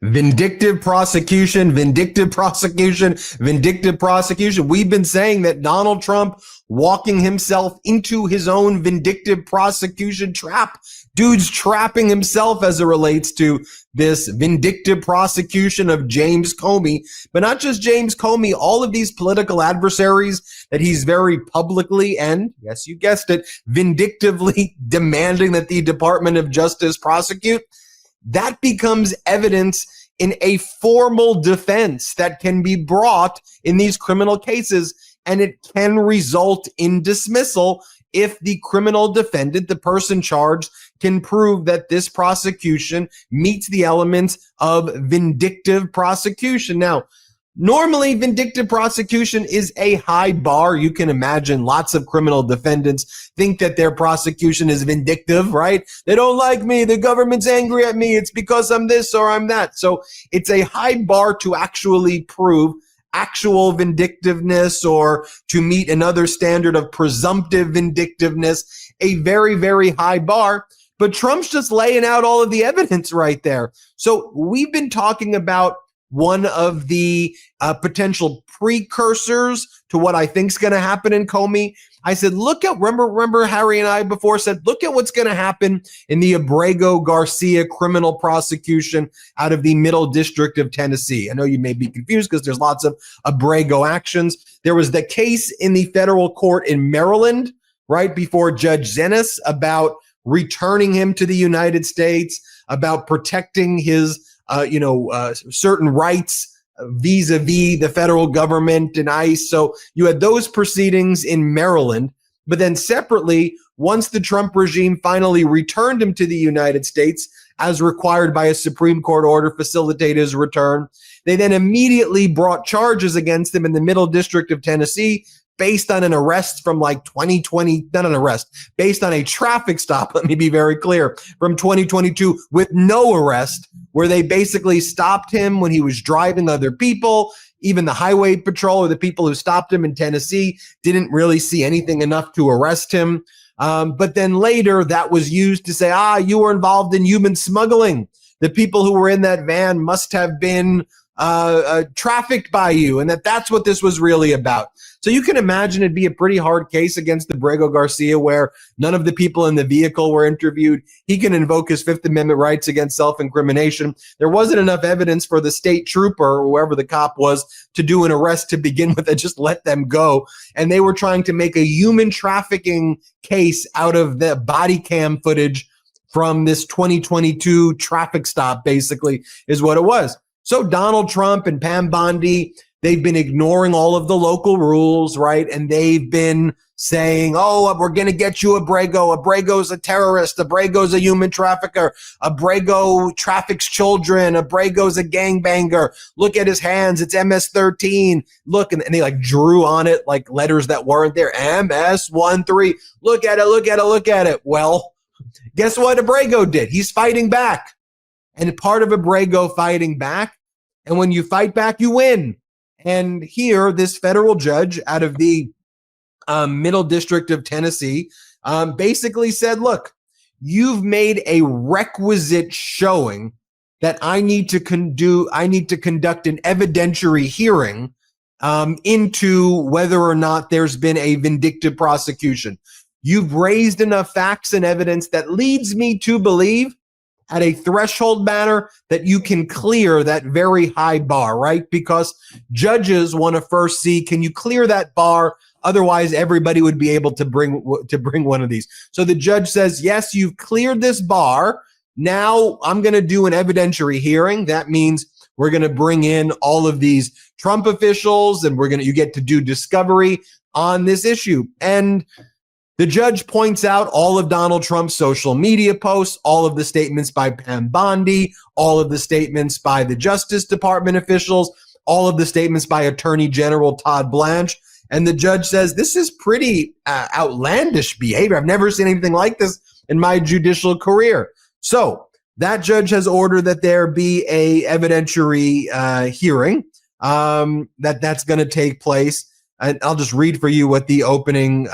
Vindictive prosecution, vindictive prosecution, vindictive prosecution. We've been saying that Donald Trump walking himself into his own vindictive prosecution trap. Dude's trapping himself as it relates to this vindictive prosecution of James Comey, but not just James Comey, all of these political adversaries that he's very publicly and, yes, you guessed it, vindictively demanding that the Department of Justice prosecute. That becomes evidence in a formal defense that can be brought in these criminal cases, and it can result in dismissal if the criminal defendant, the person charged, can prove that this prosecution meets the elements of vindictive prosecution. Now, normally, vindictive prosecution is a high bar. You can imagine lots of criminal defendants think that their prosecution is vindictive, right? They don't like me. The government's angry at me. It's because I'm this or I'm that. So it's a high bar to actually prove actual vindictiveness or to meet another standard of presumptive vindictiveness, a very, very high bar. But Trump's just laying out all of the evidence right there. So we've been talking about one of the potential precursors to what I think is going to happen in Comey. I said, remember Harry and I before said, look at what's going to happen in the Abrego Garcia criminal prosecution out of the Middle District of Tennessee. I know you may be confused because there's lots of Abrego actions. There was the case in the federal court in Maryland, right before Judge Zenas, about returning him to the United States, about protecting his certain rights vis-a-vis the federal government and ICE. So you had those proceedings in Maryland, but then separately, once the Trump regime finally returned him to the United States, as required by a Supreme Court order, facilitate his return, they then immediately brought charges against him in the Middle District of Tennessee based on an arrest from like 2020, not an arrest, based on a traffic stop, let me be very clear, from 2022 with no arrest, where they basically stopped him when he was driving other people. Even the highway patrol or the people who stopped him in Tennessee didn't really see anything enough to arrest him. But then later that was used to say, you were involved in human smuggling. The people who were in that van must have been trafficked by you, and that's what this was really about. So you can imagine it'd be a pretty hard case against Abrego Garcia, where none of the people in the vehicle were interviewed. He can invoke his Fifth Amendment rights against self-incrimination. There wasn't enough evidence for the state trooper, or whoever the cop was, to do an arrest to begin with and just let them go. And they were trying to make a human trafficking case out of the body cam footage from this 2022 traffic stop, basically, is what it was. So Donald Trump and Pam Bondi, they've been ignoring all of the local rules, right? And they've been saying, we're going to get you Abrego. Abrego's a terrorist. Abrego's a human trafficker. Abrego traffics children. Abrego's a gangbanger. Look at his hands. It's MS-13. Look, and they like drew on it like letters that weren't there. MS-13. Look at it, look at it, look at it. Well, guess what Abrego did? He's fighting back. And part of Abrego fighting back, and when you fight back, you win. And here, this federal judge out of the Middle District of Tennessee basically said, look, you've made a requisite showing that I need to conduct an evidentiary hearing into whether or not there's been a vindictive prosecution. You've raised enough facts and evidence that leads me to believe at a threshold manner that you can clear that very high bar, right? Because judges want to first see, can you clear that bar? Otherwise, everybody would be able to bring one of these. So the judge says, yes, you've cleared this bar. Now I'm going to do an evidentiary hearing. That means we're going to bring in all of these Trump officials, and you get to do discovery on this issue. And the judge points out all of Donald Trump's social media posts, all of the statements by Pam Bondi, all of the statements by the Justice Department officials, all of the statements by Attorney General Todd Blanche. And the judge says, this is pretty outlandish behavior. I've never seen anything like this in my judicial career. So that judge has ordered that there be a evidentiary hearing that's going to take place. And I'll just read for you what the opening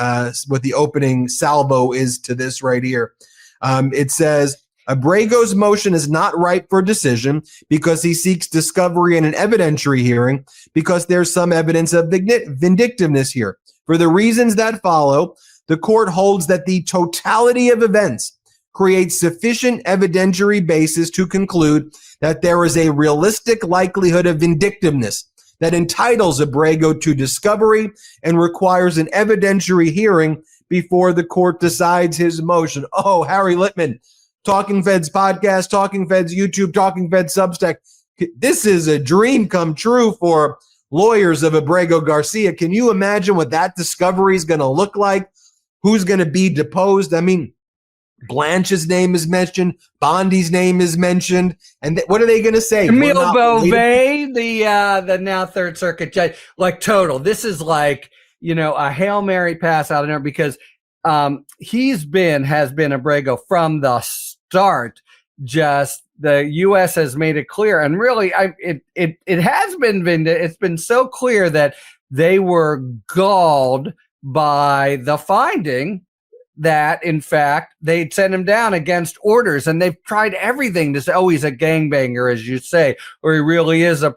salvo is to this right here. It says, Abrego's motion is not ripe for decision because he seeks discovery in an evidentiary hearing because there's some evidence of vindictiveness here. For the reasons that follow, the court holds that the totality of events creates sufficient evidentiary basis to conclude that there is a realistic likelihood of vindictiveness that entitles Abrego to discovery and requires an evidentiary hearing before the court decides his motion. Oh, Harry Litman, Talking Feds podcast, Talking Feds YouTube, Talking Feds Substack. This is a dream come true for lawyers of Abrego Garcia. Can you imagine what that discovery is going to look like? Who's going to be deposed? I mean, Blanche's name is mentioned. Bondi's name is mentioned. And what are they going to say? Emile Beauvais, the now Third Circuit judge, like total. This is like, a Hail Mary pass out of there because has been Abrego from the start. Just the U.S. has made it clear, and really, it has been it's been so clear that they were galled by the finding that, in fact, they'd sent him down against orders, and they've tried everything to say, oh, he's a gangbanger, as you say, or he really is a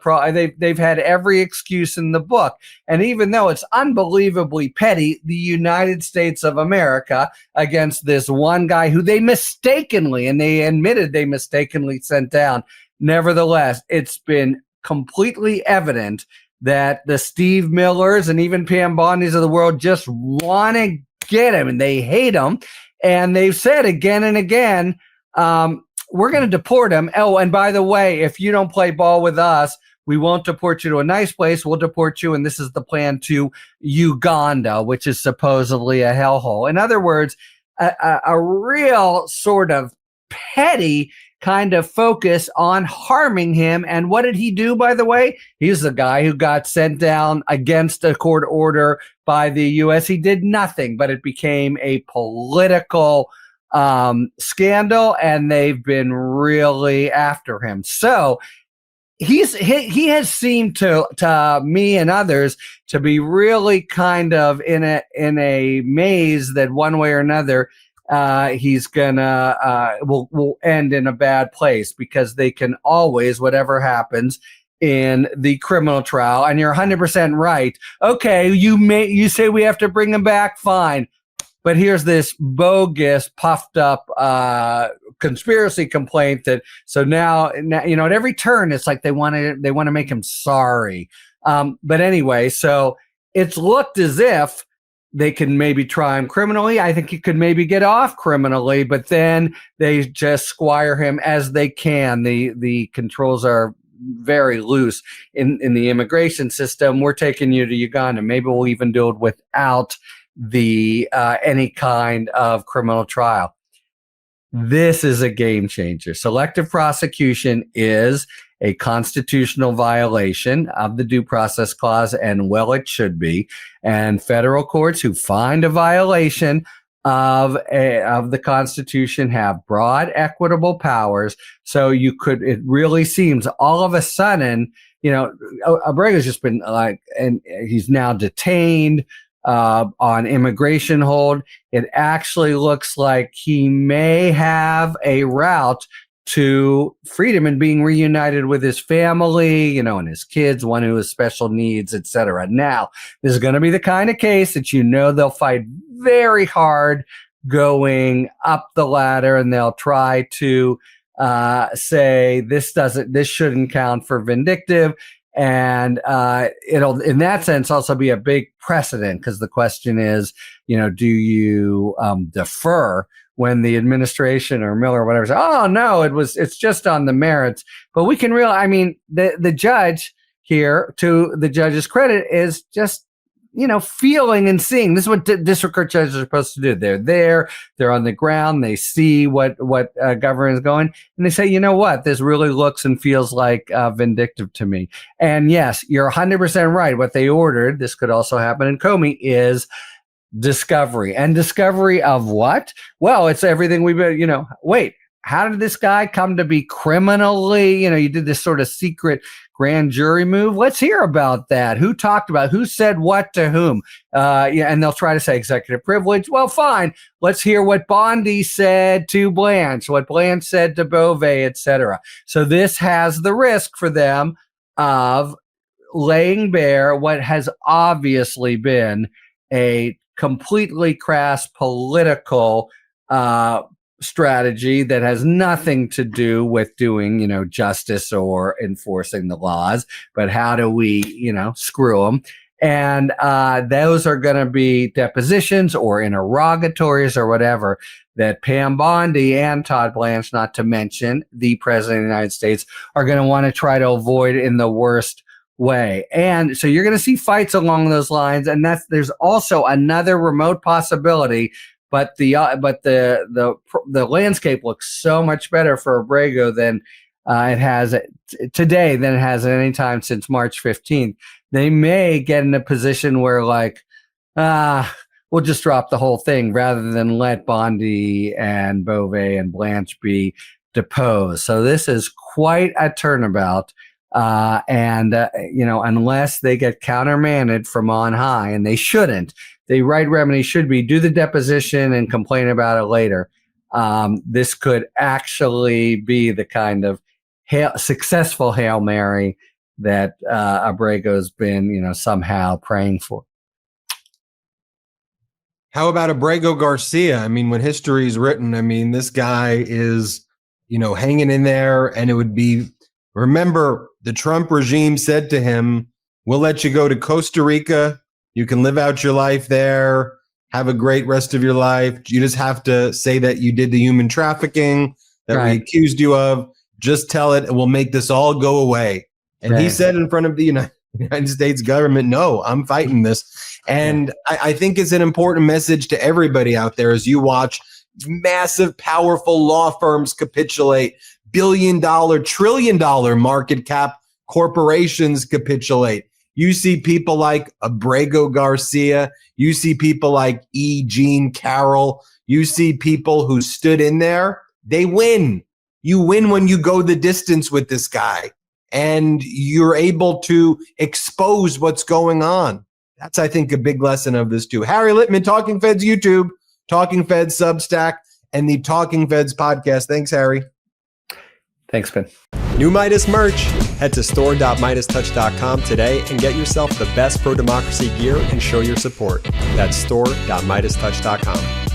They've had every excuse in the book. And even though it's unbelievably petty, the United States of America against this one guy who they mistakenly, and they admitted they mistakenly sent down, nevertheless, it's been completely evident that the Steve Millers and even Pam Bondis of the world just want to get him, and they hate him, and they've said again and again, we're going to deport him. Oh, and by the way, if you don't play ball with us, we won't deport you to a nice place. We'll deport you, and this is the plan, to Uganda, which is supposedly a hellhole. In other words, a real sort of petty kind of focus on harming him. And what did he do, by the way? He's the guy who got sent down against a court order by the U.S. He did nothing, but it became a political scandal, and they've been really after him. So he has seemed to me and others to be really kind of in a maze that one way or another he's gonna will end in a bad place, because they can always, whatever happens in the criminal trial, and you're 100% right. Okay, you say we have to bring him back, fine, but here's this bogus, puffed up conspiracy complaint that now at every turn it's like they want to make him sorry. But anyway, so it's looked as if they can maybe try him criminally. I think he could maybe get off criminally, but then they just squire him as they can. The controls are very loose in the immigration system. We're taking you to Uganda. Maybe we'll even do it without the any kind of criminal trial. This is a game changer. Selective prosecution is a constitutional violation of the Due Process Clause, and well, it should be. And federal courts who find a violation of the Constitution have broad, equitable powers. So it really seems all of a sudden, Abrego's just been and he's now detained on immigration hold. It actually looks like he may have a route to freedom and being reunited with his family, and his kids, one who has special needs, etc. Now, this is going to be the kind of case that they'll fight very hard going up the ladder, and they'll try to say this shouldn't count for vindictive. And it'll, in that sense, also be a big precedent, because the question is, do you defer when the administration or Miller or whatever says, oh no, it's just on the merits? But we can the judge here, to the judge's credit, is just feeling and seeing. This is what district court judges are supposed to do. They're on the ground, they see what government is going, and they say, you know what, this really looks and feels like vindictive to me. And yes, you're 100% right. What they ordered, this could also happen in Comey, is discovery. And discovery of what? Well, it's everything we've been, wait, how did this guy come to be criminally, you did this sort of secret grand jury move. Let's hear about that. Who talked about, who said what to whom? And they'll try to say executive privilege. Well, fine. Let's hear what Bondi said to Blanche, what Blanche said to Beauvais, etc. So this has the risk for them of laying bare what has obviously been a completely crass political strategy that has nothing to do with doing, justice or enforcing the laws, but how do we, screw them? And those are going to be depositions or interrogatories or whatever that Pam Bondi and Todd Blanche, not to mention the President of the United States, are going to want to try to avoid in the worst way. And so you're going to see fights along those lines. And there's also another remote possibility. But the landscape looks so much better for Abrego than it has today than it has at any time since March 15th. They may get in a position where we'll just drop the whole thing rather than let Bondi and Beauvais and Blanche be deposed. So this is quite a turnabout. Unless they get countermanded from on high, and they shouldn't, the right remedy should be do the deposition and complain about it later. This could actually be the kind of successful Hail Mary that Abrego's been, somehow praying for. How about Abrego Garcia? I mean, when history is written, this guy is, hanging in there, and it would be, remember, the Trump regime said to him, we'll let you go to Costa Rica. You can live out your life there, have a great rest of your life. You just have to say that you did the human trafficking that we accused you of. Just tell it, and we'll make this all go away. And he said in front of the United States government, no, I'm fighting this. And I think it's an important message to everybody out there as you watch massive, powerful law firms capitulate, billion-dollar, trillion-dollar market cap corporations capitulate. You see people like Abrego Garcia. You see people like E. Jean Carroll. You see people who stood in there. They win. You win when you go the distance with this guy, and you're able to expose what's going on. That's, I think, a big lesson of this too. Harry Litman, Talking Feds YouTube, Talking Feds Substack, and the Talking Feds podcast. Thanks, Harry. Thanks, Ben. New Meidas merch. Head to store.meidastouch.com today and get yourself the best pro-democracy gear and show your support. That's store.meidastouch.com.